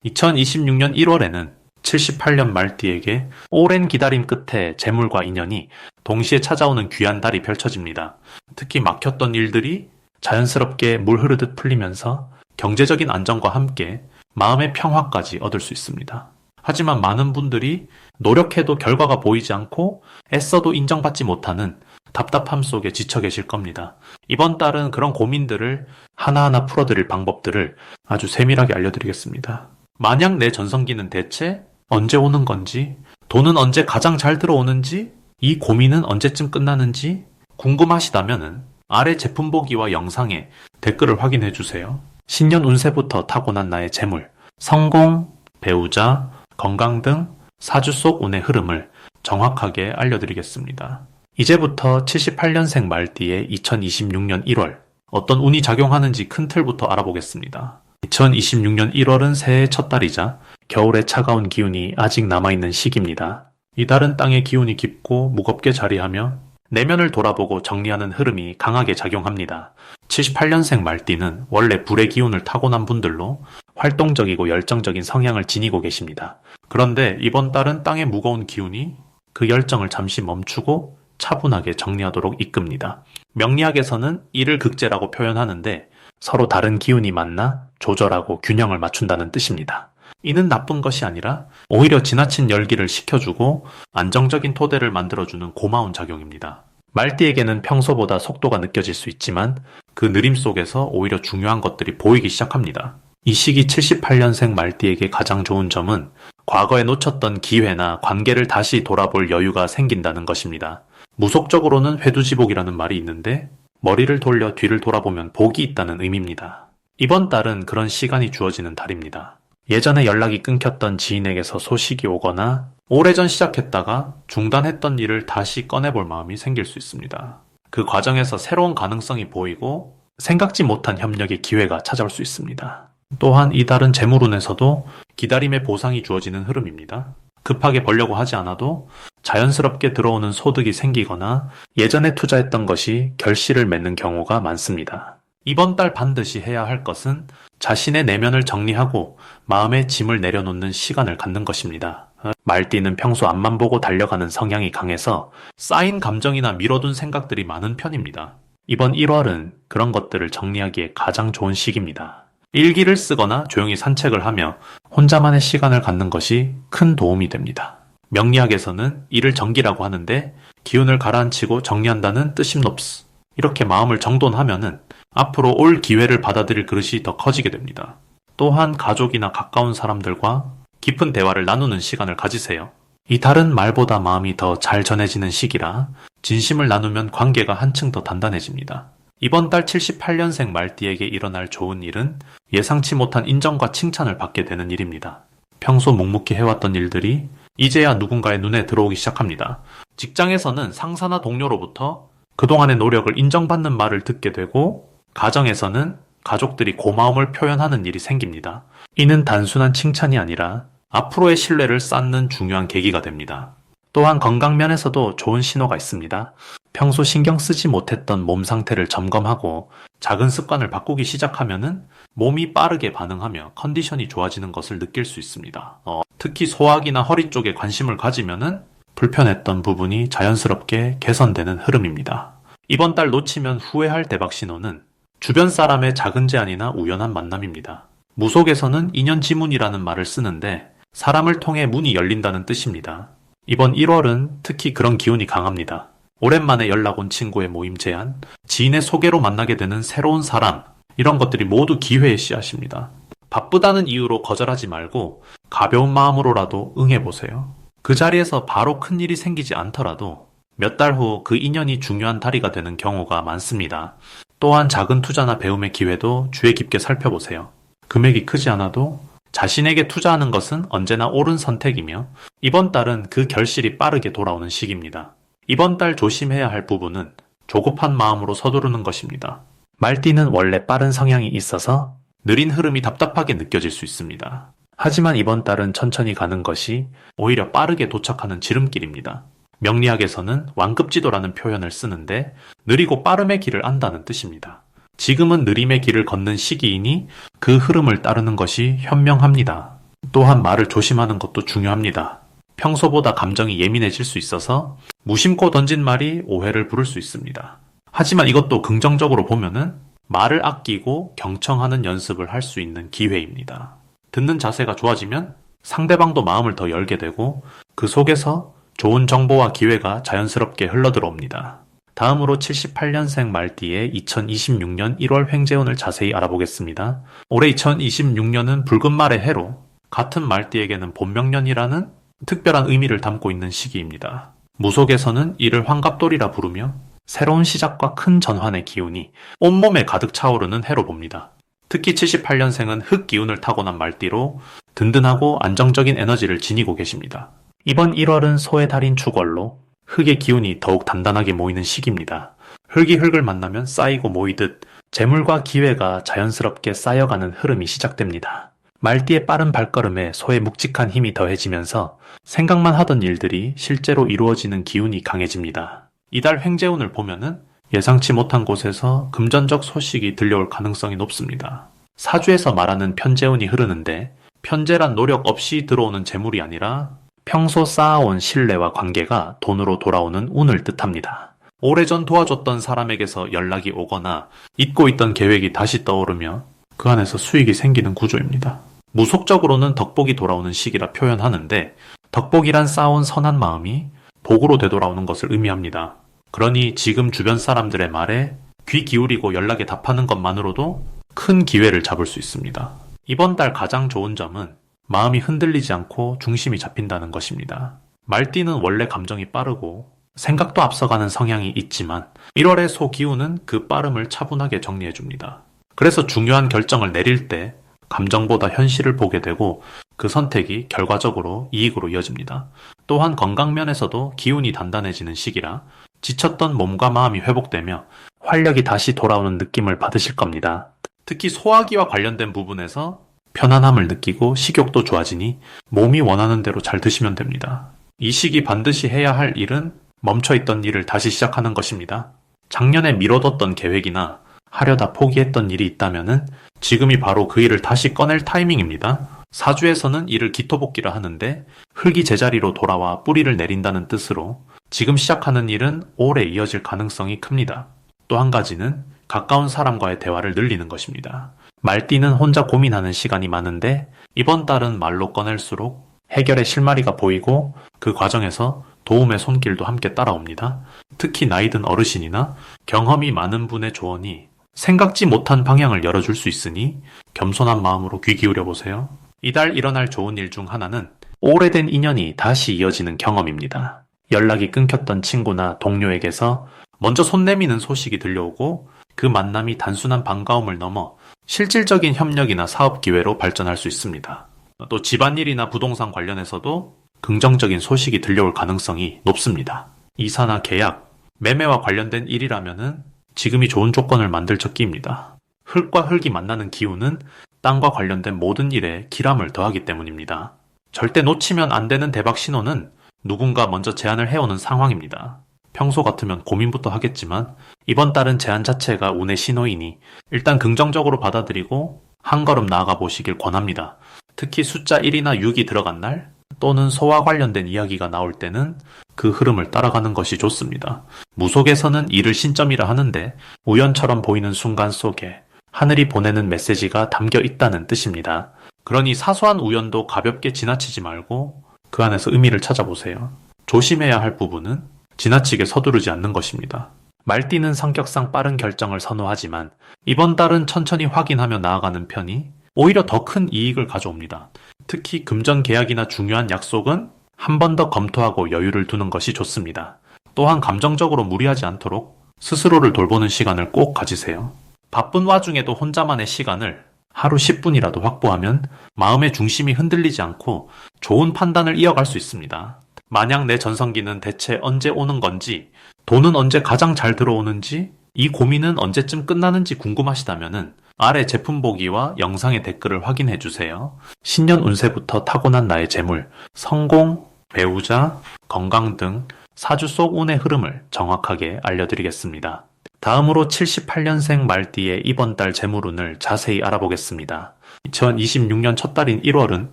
2026년 1월에는 78년 말띠에게 오랜 기다림 끝에 재물과 인연이 동시에 찾아오는 귀한 달이 펼쳐집니다. 특히 막혔던 일들이 자연스럽게 물 흐르듯 풀리면서 경제적인 안정과 함께 마음의 평화까지 얻을 수 있습니다. 하지만 많은 분들이 노력해도 결과가 보이지 않고 애써도 인정받지 못하는 답답함 속에 지쳐 계실 겁니다. 이번 달은 그런 고민들을 하나하나 풀어드릴 방법들을 아주 세밀하게 알려드리겠습니다. 만약 내 전성기는 대체 언제 오는 건지, 돈은 언제 가장 잘 들어오는지, 이 고민은 언제쯤 끝나는지 궁금하시다면 아래 제품 보기와 영상에 댓글을 확인해 주세요. 신년 운세부터 타고난 나의 재물, 성공, 배우자, 건강 등 사주 속 운의 흐름을 정확하게 알려드리겠습니다. 이제부터 78년생 말띠의 2026년 1월 어떤 운이 작용하는지 큰 틀부터 알아보겠습니다. 2026년 1월은 새해의 첫 달이자 겨울의 차가운 기운이 아직 남아있는 시기입니다. 이달은 땅의 기운이 깊고 무겁게 자리하며 내면을 돌아보고 정리하는 흐름이 강하게 작용합니다. 78년생 말띠는 원래 불의 기운을 타고난 분들로 활동적이고 열정적인 성향을 지니고 계십니다. 그런데 이번 달은 땅의 무거운 기운이 그 열정을 잠시 멈추고 차분하게 정리하도록 이끕니다. 명리학에서는 이를 극재라고 표현하는데 서로 다른 기운이 만나 조절하고 균형을 맞춘다는 뜻입니다. 이는 나쁜 것이 아니라 오히려 지나친 열기를 식혀주고 안정적인 토대를 만들어주는 고마운 작용입니다. 말띠에게는 평소보다 속도가 느껴질 수 있지만 그 느림 속에서 오히려 중요한 것들이 보이기 시작합니다. 이 시기 78년생 말띠에게 가장 좋은 점은 과거에 놓쳤던 기회나 관계를 다시 돌아볼 여유가 생긴다는 것입니다. 무속적으로는 회두지복이라는 말이 있는데 머리를 돌려 뒤를 돌아보면 복이 있다는 의미입니다. 이번 달은 그런 시간이 주어지는 달입니다. 예전에 연락이 끊겼던 지인에게서 소식이 오거나 오래전 시작했다가 중단했던 일을 다시 꺼내볼 마음이 생길 수 있습니다. 그 과정에서 새로운 가능성이 보이고 생각지 못한 협력의 기회가 찾아올 수 있습니다. 또한 이달은 재물운에서도 기다림의 보상이 주어지는 흐름입니다. 급하게 벌려고 하지 않아도 자연스럽게 들어오는 소득이 생기거나 예전에 투자했던 것이 결실을 맺는 경우가 많습니다. 이번 달 반드시 해야 할 것은 자신의 내면을 정리하고 마음의 짐을 내려놓는 시간을 갖는 것입니다. 말띠는 평소 앞만 보고 달려가는 성향이 강해서 쌓인 감정이나 미뤄둔 생각들이 많은 편입니다. 이번 1월은 그런 것들을 정리하기에 가장 좋은 시기입니다. 일기를 쓰거나 조용히 산책을 하며 혼자만의 시간을 갖는 것이 큰 도움이 됩니다. 명리학에서는 이를 정기라고 하는데 기운을 가라앉히고 정리한다는 뜻임롭스. 이렇게 마음을 정돈하면은 앞으로 올 기회를 받아들일 그릇이 더 커지게 됩니다. 또한 가족이나 가까운 사람들과 깊은 대화를 나누는 시간을 가지세요. 이 달은 말보다 마음이 더 잘 전해지는 시기라 진심을 나누면 관계가 한층 더 단단해집니다. 이번 달 78년생 말띠에게 일어날 좋은 일은 예상치 못한 인정과 칭찬을 받게 되는 일입니다. 평소 묵묵히 해왔던 일들이 이제야 누군가의 눈에 들어오기 시작합니다. 직장에서는 상사나 동료로부터 그동안의 노력을 인정받는 말을 듣게 되고 가정에서는 가족들이 고마움을 표현하는 일이 생깁니다. 이는 단순한 칭찬이 아니라 앞으로의 신뢰를 쌓는 중요한 계기가 됩니다. 또한 건강면에서도 좋은 신호가 있습니다. 평소 신경 쓰지 못했던 몸 상태를 점검하고 작은 습관을 바꾸기 시작하면은 몸이 빠르게 반응하며 컨디션이 좋아지는 것을 느낄 수 있습니다. 특히 소화기나 허리 쪽에 관심을 가지면은 불편했던 부분이 자연스럽게 개선되는 흐름입니다. 이번 달 놓치면 후회할 대박 신호는 주변 사람의 작은 제안이나 우연한 만남입니다. 무속에서는 인연지문이라는 말을 쓰는데 사람을 통해 문이 열린다는 뜻입니다. 이번 1월은 특히 그런 기운이 강합니다. 오랜만에 연락 온 친구의 모임 제안, 지인의 소개로 만나게 되는 새로운 사람, 이런 것들이 모두 기회의 씨앗입니다. 바쁘다는 이유로 거절하지 말고 가벼운 마음으로라도 응해보세요. 그 자리에서 바로 큰 일이 생기지 않더라도 몇 달 후 그 인연이 중요한 다리가 되는 경우가 많습니다. 또한 작은 투자나 배움의 기회도 주의 깊게 살펴보세요. 금액이 크지 않아도 자신에게 투자하는 것은 언제나 옳은 선택이며 이번 달은 그 결실이 빠르게 돌아오는 시기입니다. 이번 달 조심해야 할 부분은 조급한 마음으로 서두르는 것입니다. 말띠는 원래 빠른 성향이 있어서 느린 흐름이 답답하게 느껴질 수 있습니다. 하지만 이번 달은 천천히 가는 것이 오히려 빠르게 도착하는 지름길입니다. 명리학에서는 완급지도라는 표현을 쓰는데 느리고 빠름의 길을 안다는 뜻입니다. 지금은 느림의 길을 걷는 시기이니 그 흐름을 따르는 것이 현명합니다. 또한 말을 조심하는 것도 중요합니다. 평소보다 감정이 예민해질 수 있어서 무심코 던진 말이 오해를 부를 수 있습니다. 하지만 이것도 긍정적으로 보면은 말을 아끼고 경청하는 연습을 할 수 있는 기회입니다. 듣는 자세가 좋아지면 상대방도 마음을 더 열게 되고 그 속에서 좋은 정보와 기회가 자연스럽게 흘러들어옵니다. 다음으로 78년생 말띠의 2026년 1월 횡재운을 자세히 알아보겠습니다. 올해 2026년은 붉은 말의 해로 같은 말띠에게는 본명년이라는 특별한 의미를 담고 있는 시기입니다. 무속에서는 이를 환갑돌이라 부르며 새로운 시작과 큰 전환의 기운이 온몸에 가득 차오르는 해로 봅니다. 특히 78년생은 흙 기운을 타고난 말띠로 든든하고 안정적인 에너지를 지니고 계십니다. 이번 1월은 소의 달인 축월로 흙의 기운이 더욱 단단하게 모이는 시기입니다. 흙이 흙을 만나면 쌓이고 모이듯 재물과 기회가 자연스럽게 쌓여가는 흐름이 시작됩니다. 말띠의 빠른 발걸음에 소의 묵직한 힘이 더해지면서 생각만 하던 일들이 실제로 이루어지는 기운이 강해집니다. 이달 횡재운을 보면은 예상치 못한 곳에서 금전적 소식이 들려올 가능성이 높습니다. 사주에서 말하는 편재운이 흐르는데 편재란 노력 없이 들어오는 재물이 아니라 평소 쌓아온 신뢰와 관계가 돈으로 돌아오는 운을 뜻합니다. 오래전 도와줬던 사람에게서 연락이 오거나 잊고 있던 계획이 다시 떠오르며 그 안에서 수익이 생기는 구조입니다. 무속적으로는 덕복이 돌아오는 시기라 표현하는데 덕복이란 쌓아온 선한 마음이 복으로 되돌아오는 것을 의미합니다. 그러니 지금 주변 사람들의 말에 귀 기울이고 연락에 답하는 것만으로도 큰 기회를 잡을 수 있습니다. 이번 달 가장 좋은 점은 마음이 흔들리지 않고 중심이 잡힌다는 것입니다. 말띠는 원래 감정이 빠르고 생각도 앞서가는 성향이 있지만 1월의 소 기운은 그 빠름을 차분하게 정리해줍니다. 그래서 중요한 결정을 내릴 때 감정보다 현실을 보게 되고 그 선택이 결과적으로 이익으로 이어집니다. 또한 건강면에서도 기운이 단단해지는 시기라 지쳤던 몸과 마음이 회복되며 활력이 다시 돌아오는 느낌을 받으실 겁니다. 특히 소화기와 관련된 부분에서 편안함을 느끼고 식욕도 좋아지니 몸이 원하는 대로 잘 드시면 됩니다. 이 시기 반드시 해야 할 일은 멈춰있던 일을 다시 시작하는 것입니다. 작년에 미뤄뒀던 계획이나 하려다 포기했던 일이 있다면은 지금이 바로 그 일을 다시 꺼낼 타이밍입니다. 사주에서는 이를 기토복귀라 하는데 흙이 제자리로 돌아와 뿌리를 내린다는 뜻으로 지금 시작하는 일은 오래 이어질 가능성이 큽니다. 또 한 가지는 가까운 사람과의 대화를 늘리는 것입니다. 말띠는 혼자 고민하는 시간이 많은데 이번 달은 말로 꺼낼수록 해결의 실마리가 보이고 그 과정에서 도움의 손길도 함께 따라옵니다. 특히 나이 든 어르신이나 경험이 많은 분의 조언이 생각지 못한 방향을 열어줄 수 있으니 겸손한 마음으로 귀 기울여 보세요. 이달 일어날 좋은 일 중 하나는 오래된 인연이 다시 이어지는 경험입니다. 연락이 끊겼던 친구나 동료에게서 먼저 손 내미는 소식이 들려오고 그 만남이 단순한 반가움을 넘어 실질적인 협력이나 사업 기회로 발전할 수 있습니다. 또 집안일이나 부동산 관련해서도 긍정적인 소식이 들려올 가능성이 높습니다. 이사나 계약, 매매와 관련된 일이라면은 지금이 좋은 조건을 만들 적기입니다. 흙과 흙이 만나는 기운은 땅과 관련된 모든 일에 기람을 더하기 때문입니다. 절대 놓치면 안 되는 대박 신호는 누군가 먼저 제안을 해오는 상황입니다. 평소 같으면 고민부터 하겠지만 이번 달은 제안 자체가 운의 신호이니 일단 긍정적으로 받아들이고 한 걸음 나아가 보시길 권합니다. 특히 숫자 1이나 6이 들어간 날 또는 소와 관련된 이야기가 나올 때는 그 흐름을 따라가는 것이 좋습니다. 무속에서는 이를 신점이라 하는데 우연처럼 보이는 순간 속에 하늘이 보내는 메시지가 담겨 있다는 뜻입니다. 그러니 사소한 우연도 가볍게 지나치지 말고 그 안에서 의미를 찾아보세요. 조심해야 할 부분은 지나치게 서두르지 않는 것입니다. 말띠는 성격상 빠른 결정을 선호하지만 이번 달은 천천히 확인하며 나아가는 편이 오히려 더 큰 이익을 가져옵니다. 특히 금전 계약이나 중요한 약속은 한 번 더 검토하고 여유를 두는 것이 좋습니다. 또한 감정적으로 무리하지 않도록 스스로를 돌보는 시간을 꼭 가지세요. 바쁜 와중에도 혼자만의 시간을 하루 10분이라도 확보하면 마음의 중심이 흔들리지 않고 좋은 판단을 이어갈 수 있습니다. 만약 내 전성기는 대체 언제 오는 건지, 돈은 언제 가장 잘 들어오는지, 이 고민은 언제쯤 끝나는지 궁금하시다면 아래 제품 보기와 영상의 댓글을 확인해 주세요. 신년 운세부터 타고난 나의 재물, 성공, 배우자, 건강 등 사주 속 운의 흐름을 정확하게 알려드리겠습니다. 다음으로 78년생 말띠의 이번 달 재물운을 자세히 알아보겠습니다. 2026년 첫 달인 1월은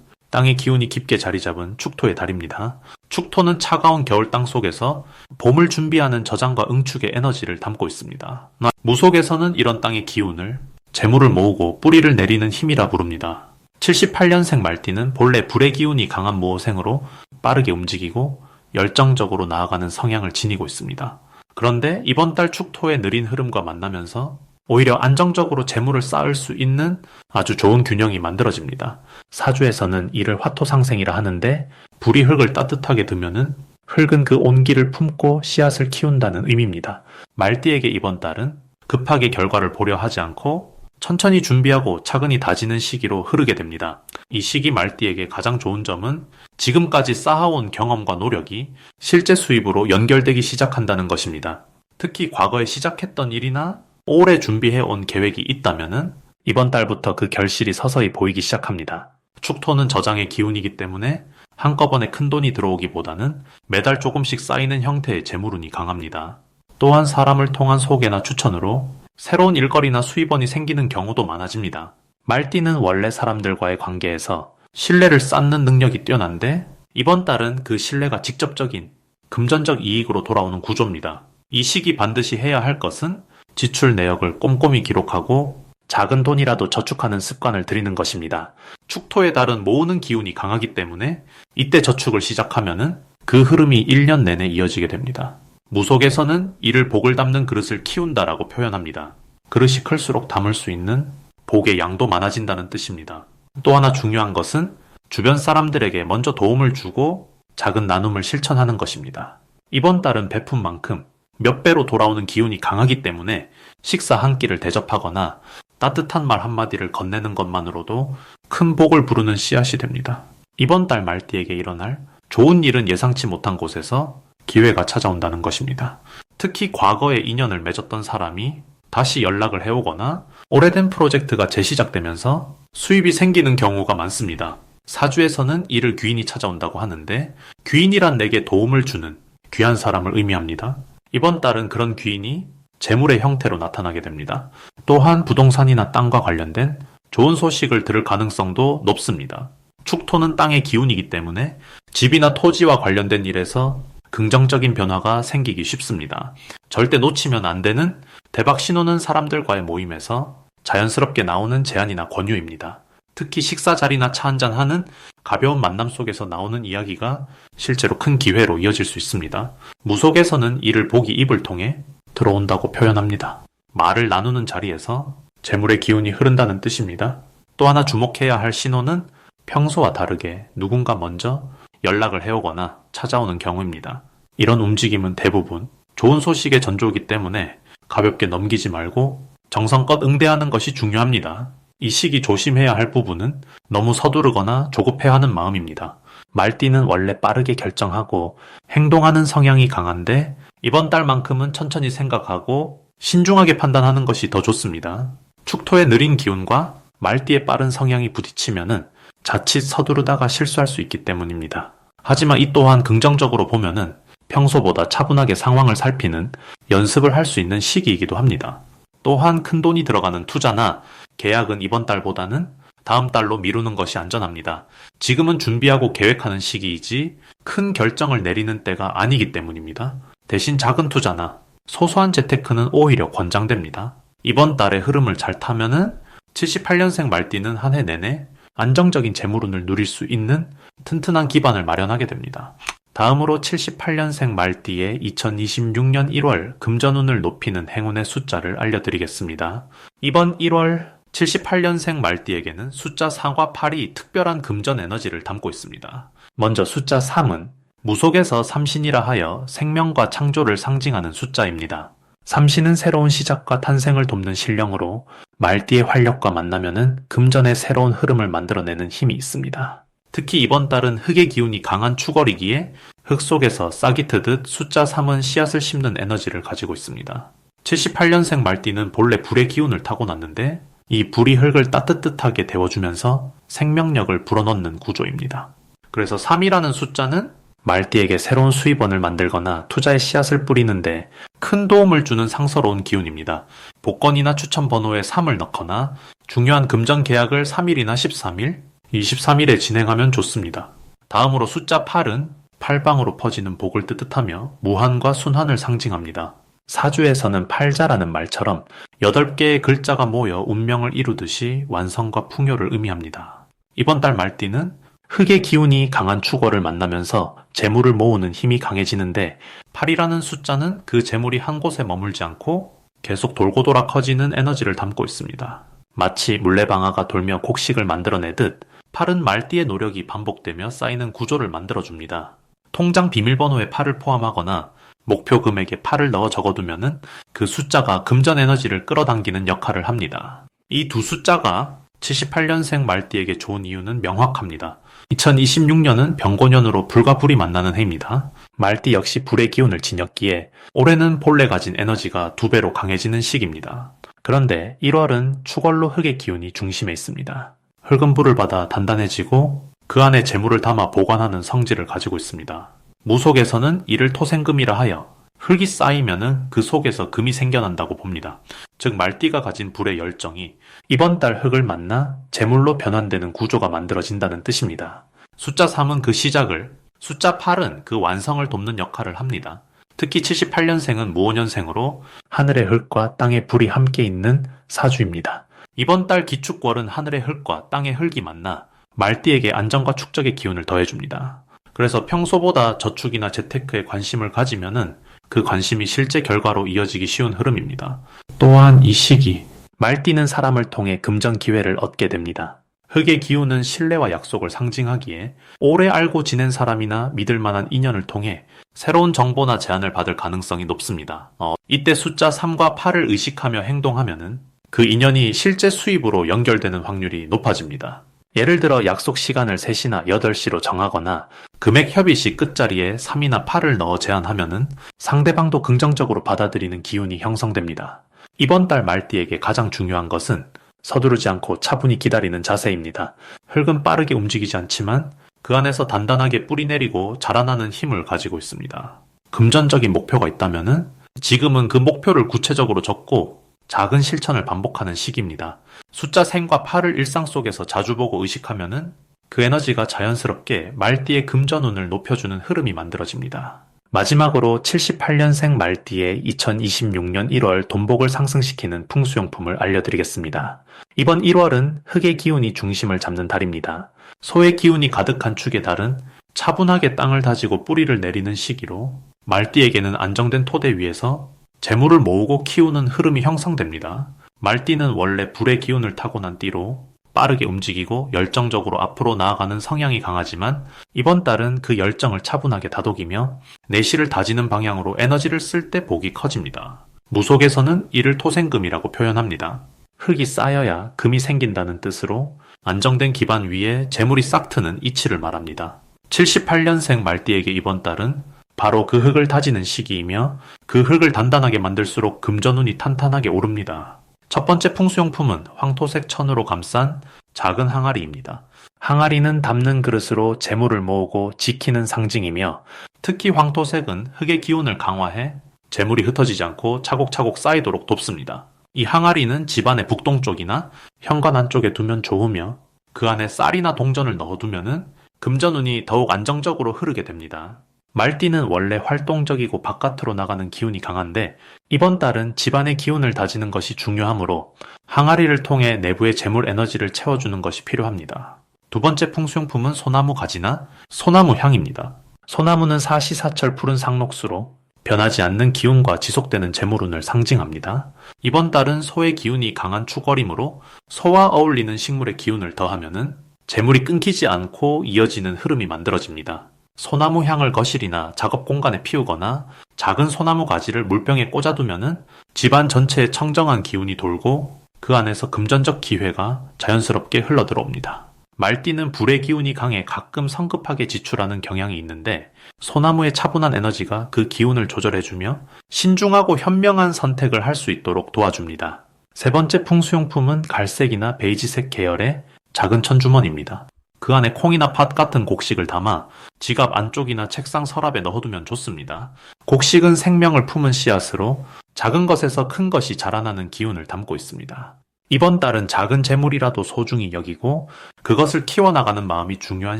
땅의 기운이 깊게 자리 잡은 축토의 달입니다. 축토는 차가운 겨울 땅 속에서 봄을 준비하는 저장과 응축의 에너지를 담고 있습니다. 무속에서는 이런 땅의 기운을 재물을 모으고 뿌리를 내리는 힘이라 부릅니다. 78년생 말띠는 본래 불의 기운이 강한 모호생으로 빠르게 움직이고 열정적으로 나아가는 성향을 지니고 있습니다. 그런데 이번 달 축토의 느린 흐름과 만나면서 오히려 안정적으로 재물을 쌓을 수 있는 아주 좋은 균형이 만들어집니다. 사주에서는 이를 화토상생이라 하는데 불이 흙을 따뜻하게 두면은 흙은 그 온기를 품고 씨앗을 키운다는 의미입니다. 말띠에게 이번 달은 급하게 결과를 보려 하지 않고 천천히 준비하고 차근히 다지는 시기로 흐르게 됩니다. 이 시기 말띠에게 가장 좋은 점은 지금까지 쌓아온 경험과 노력이 실제 수입으로 연결되기 시작한다는 것입니다. 특히 과거에 시작했던 일이나 오래 준비해온 계획이 있다면은 이번 달부터 그 결실이 서서히 보이기 시작합니다. 축토는 저장의 기운이기 때문에 한꺼번에 큰 돈이 들어오기보다는 매달 조금씩 쌓이는 형태의 재물운이 강합니다. 또한 사람을 통한 소개나 추천으로 새로운 일거리나 수입원이 생기는 경우도 많아집니다. 말띠는 원래 사람들과의 관계에서 신뢰를 쌓는 능력이 뛰어난데 이번 달은 그 신뢰가 직접적인 금전적 이익으로 돌아오는 구조입니다. 이 시기 반드시 해야 할 것은 지출 내역을 꼼꼼히 기록하고 작은 돈이라도 저축하는 습관을 들이는 것입니다. 축토의 달은 모으는 기운이 강하기 때문에 이때 저축을 시작하면은 그 흐름이 1년 내내 이어지게 됩니다. 무속에서는 이를 복을 담는 그릇을 키운다라고 표현합니다. 그릇이 클수록 담을 수 있는 복의 양도 많아진다는 뜻입니다. 또 하나 중요한 것은 주변 사람들에게 먼저 도움을 주고 작은 나눔을 실천하는 것입니다. 이번 달은 베푼만큼 몇 배로 돌아오는 기운이 강하기 때문에 식사 한 끼를 대접하거나 따뜻한 말 한마디를 건네는 것만으로도 큰 복을 부르는 씨앗이 됩니다. 이번 달 말띠에게 일어날 좋은 일은 예상치 못한 곳에서 기회가 찾아온다는 것입니다. 특히 과거에 인연을 맺었던 사람이 다시 연락을 해오거나 오래된 프로젝트가 재시작되면서 수입이 생기는 경우가 많습니다. 사주에서는 이를 귀인이 찾아온다고 하는데 귀인이란 내게 도움을 주는 귀한 사람을 의미합니다. 이번 달은 그런 귀인이 재물의 형태로 나타나게 됩니다. 또한 부동산이나 땅과 관련된 좋은 소식을 들을 가능성도 높습니다. 축토는 땅의 기운이기 때문에 집이나 토지와 관련된 일에서 긍정적인 변화가 생기기 쉽습니다. 절대 놓치면 안 되는 대박 신호는 사람들과의 모임에서 자연스럽게 나오는 제안이나 권유입니다. 특히 식사 자리나 차 한잔하는 가벼운 만남 속에서 나오는 이야기가 실제로 큰 기회로 이어질 수 있습니다. 무속에서는 이를 복이 입을 통해 들어온다고 표현합니다. 말을 나누는 자리에서 재물의 기운이 흐른다는 뜻입니다. 또 하나 주목해야 할 신호는 평소와 다르게 누군가 먼저 연락을 해오거나 찾아오는 경우입니다. 이런 움직임은 대부분 좋은 소식의 전조이기 때문에 가볍게 넘기지 말고 정성껏 응대하는 것이 중요합니다. 이 시기 조심해야 할 부분은 너무 서두르거나 조급해하는 마음입니다. 말띠는 원래 빠르게 결정하고 행동하는 성향이 강한데 이번 달만큼은 천천히 생각하고 신중하게 판단하는 것이 더 좋습니다. 축토의 느린 기운과 말띠의 빠른 성향이 부딪히면은 자칫 서두르다가 실수할 수 있기 때문입니다. 하지만 이 또한 긍정적으로 보면은 평소보다 차분하게 상황을 살피는 연습을 할 수 있는 시기이기도 합니다. 또한 큰 돈이 들어가는 투자나 계약은 이번 달보다는 다음 달로 미루는 것이 안전합니다. 지금은 준비하고 계획하는 시기이지 큰 결정을 내리는 때가 아니기 때문입니다. 대신 작은 투자나 소소한 재테크는 오히려 권장됩니다. 이번 달의 흐름을 잘 타면은 78년생 말띠는 한 해 내내 안정적인 재물운을 누릴 수 있는 튼튼한 기반을 마련하게 됩니다. 다음으로 78년생 말띠의 2026년 1월 금전운을 높이는 행운의 숫자를 알려드리겠습니다. 이번 1월 78년생 말띠에게는 숫자 4과 8이 특별한 금전 에너지를 담고 있습니다. 먼저 숫자 3은 무속에서 삼신이라 하여 생명과 창조를 상징하는 숫자입니다. 삼신은 새로운 시작과 탄생을 돕는 신령으로 말띠의 활력과 만나면은 금전의 새로운 흐름을 만들어내는 힘이 있습니다. 특히 이번 달은 흙의 기운이 강한 축월이기에 흙 속에서 싹이 트듯 숫자 3은 씨앗을 심는 에너지를 가지고 있습니다. 78년생 말띠는 본래 불의 기운을 타고났는데 이 불이 흙을 따뜻하게 데워주면서 생명력을 불어넣는 구조입니다. 그래서 3이라는 숫자는 말띠에게 새로운 수입원을 만들거나 투자의 씨앗을 뿌리는데 큰 도움을 주는 상서로운 기운입니다. 복권이나 추천 번호에 3을 넣거나 중요한 금전 계약을 3일이나 13일, 23일에 진행하면 좋습니다. 다음으로 숫자 8은 팔방으로 퍼지는 복을 뜻하며 무한과 순환을 상징합니다. 사주에서는 팔자라는 말처럼 8개의 글자가 모여 운명을 이루듯이 완성과 풍요를 의미합니다. 이번 달 말띠는 흙의 기운이 강한 축월을 만나면서 재물을 모으는 힘이 강해지는데 8이라는 숫자는 그 재물이 한 곳에 머물지 않고 계속 돌고 돌아 커지는 에너지를 담고 있습니다. 마치 물레방아가 돌며 곡식을 만들어내듯 8은 말띠의 노력이 반복되며 쌓이는 구조를 만들어줍니다. 통장 비밀번호에 8을 포함하거나 목표 금액에 8을 넣어 적어두면은 그 숫자가 금전 에너지를 끌어당기는 역할을 합니다. 이 두 숫자가 78년생 말띠에게 좋은 이유는 명확합니다. 2026년은 병고년으로 불과 불이 만나는 해입니다. 말띠 역시 불의 기운을 지녔기에 올해는 본래 가진 에너지가 2배로 강해지는 시기입니다. 그런데 1월은 축월로 흙의 기운이 중심에 있습니다. 흙은 불을 받아 단단해지고 그 안에 재물을 담아 보관하는 성질을 가지고 있습니다. 무속에서는 이를 토생금이라 하여 흙이 쌓이면은 그 속에서 금이 생겨난다고 봅니다. 즉 말띠가 가진 불의 열정이 이번 달 흙을 만나 재물로 변환되는 구조가 만들어진다는 뜻입니다. 숫자 3은 그 시작을, 숫자 8은 그 완성을 돕는 역할을 합니다. 특히 78년생은 무오년생으로 하늘의 흙과 땅의 불이 함께 있는 사주입니다. 이번 달 기축월은 하늘의 흙과 땅의 흙이 만나 말띠에게 안정과 축적의 기운을 더해줍니다. 그래서 평소보다 저축이나 재테크에 관심을 가지면은 그 관심이 실제 결과로 이어지기 쉬운 흐름입니다. 또한 이 시기, 말띠는 사람을 통해 금전 기회를 얻게 됩니다. 흙의 기운은 신뢰와 약속을 상징하기에 오래 알고 지낸 사람이나 믿을 만한 인연을 통해 새로운 정보나 제안을 받을 가능성이 높습니다. 이때 숫자 3과 8을 의식하며 행동하면은 그 인연이 실제 수입으로 연결되는 확률이 높아집니다. 예를 들어 약속 시간을 3시나 8시로 정하거나 금액 협의 시 끝자리에 3이나 8을 넣어 제안하면은 상대방도 긍정적으로 받아들이는 기운이 형성됩니다. 이번 달 말띠에게 가장 중요한 것은 서두르지 않고 차분히 기다리는 자세입니다. 흙은 빠르게 움직이지 않지만 그 안에서 단단하게 뿌리 내리고 자라나는 힘을 가지고 있습니다. 금전적인 목표가 있다면은 지금은 그 목표를 구체적으로 적고 작은 실천을 반복하는 시기입니다. 숫자 3과 8을 일상 속에서 자주 보고 의식하면은 그 에너지가 자연스럽게 말띠의 금전운을 높여주는 흐름이 만들어집니다. 마지막으로 78년생 말띠의 2026년 1월 돈복을 상승시키는 풍수용품을 알려드리겠습니다. 이번 1월은 흙의 기운이 중심을 잡는 달입니다. 소의 기운이 가득한 축의 달은 차분하게 땅을 다지고 뿌리를 내리는 시기로 말띠에게는 안정된 토대 위에서 재물을 모으고 키우는 흐름이 형성됩니다. 말띠는 원래 불의 기운을 타고난 띠로 빠르게 움직이고 열정적으로 앞으로 나아가는 성향이 강하지만 이번 달은 그 열정을 차분하게 다독이며 내실을 다지는 방향으로 에너지를 쓸 때 복이 커집니다. 무속에서는 이를 토생금이라고 표현합니다. 흙이 쌓여야 금이 생긴다는 뜻으로 안정된 기반 위에 재물이 싹 트는 이치를 말합니다. 78년생 말띠에게 이번 달은 바로 그 흙을 다지는 시기이며 그 흙을 단단하게 만들수록 금전운이 탄탄하게 오릅니다. 첫 번째 풍수용품은 황토색 천으로 감싼 작은 항아리입니다. 항아리는 담는 그릇으로 재물을 모으고 지키는 상징이며 특히 황토색은 흙의 기운을 강화해 재물이 흩어지지 않고 차곡차곡 쌓이도록 돕습니다. 이 항아리는 집안의 북동쪽이나 현관 안쪽에 두면 좋으며 그 안에 쌀이나 동전을 넣어두면은 금전운이 더욱 안정적으로 흐르게 됩니다. 말띠는 원래 활동적이고 바깥으로 나가는 기운이 강한데 이번 달은 집안의 기운을 다지는 것이 중요하므로 항아리를 통해 내부의 재물 에너지를 채워주는 것이 필요합니다. 두 번째 풍수용품은 소나무 가지나 소나무 향입니다. 소나무는 사시사철 푸른 상록수로 변하지 않는 기운과 지속되는 재물운을 상징합니다. 이번 달은 소의 기운이 강한 축월이므로 소와 어울리는 식물의 기운을 더하면은 재물이 끊기지 않고 이어지는 흐름이 만들어집니다. 소나무 향을 거실이나 작업 공간에 피우거나 작은 소나무 가지를 물병에 꽂아두면은 집안 전체에 청정한 기운이 돌고 그 안에서 금전적 기회가 자연스럽게 흘러들어옵니다. 말띠는 불의 기운이 강해 가끔 성급하게 지출하는 경향이 있는데 소나무의 차분한 에너지가 그 기운을 조절해주며 신중하고 현명한 선택을 할 수 있도록 도와줍니다. 세 번째 풍수용품은 갈색이나 베이지색 계열의 작은 천주머니입니다. 그 안에 콩이나 팥 같은 곡식을 담아 지갑 안쪽이나 책상 서랍에 넣어두면 좋습니다. 곡식은 생명을 품은 씨앗으로 작은 것에서 큰 것이 자라나는 기운을 담고 있습니다. 이번 달은 작은 재물이라도 소중히 여기고 그것을 키워나가는 마음이 중요한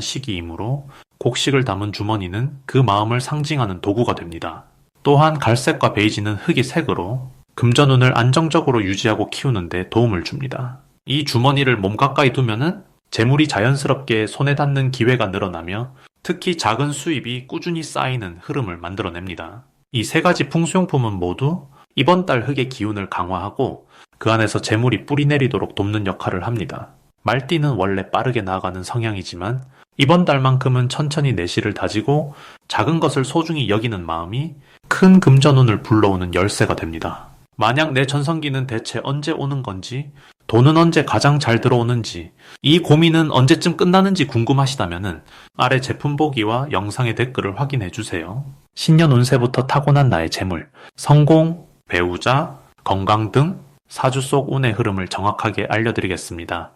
시기이므로 곡식을 담은 주머니는 그 마음을 상징하는 도구가 됩니다. 또한 갈색과 베이지는 흙이 색으로 금전운을 안정적으로 유지하고 키우는 데 도움을 줍니다. 이 주머니를 몸 가까이 두면은 재물이 자연스럽게 손에 닿는 기회가 늘어나며 특히 작은 수입이 꾸준히 쌓이는 흐름을 만들어냅니다. 이 세 가지 풍수용품은 모두 이번 달 흙의 기운을 강화하고 그 안에서 재물이 뿌리내리도록 돕는 역할을 합니다. 말띠는 원래 빠르게 나아가는 성향이지만 이번 달만큼은 천천히 내실을 다지고 작은 것을 소중히 여기는 마음이 큰 금전운을 불러오는 열쇠가 됩니다. 만약 내 전성기는 대체 언제 오는 건지, 돈은 언제 가장 잘 들어오는지, 이 고민은 언제쯤 끝나는지 궁금하시다면 아래 제품 보기와 영상의 댓글을 확인해 주세요. 신년 운세부터 타고난 나의 재물, 성공, 배우자, 건강 등 사주 속 운의 흐름을 정확하게 알려드리겠습니다.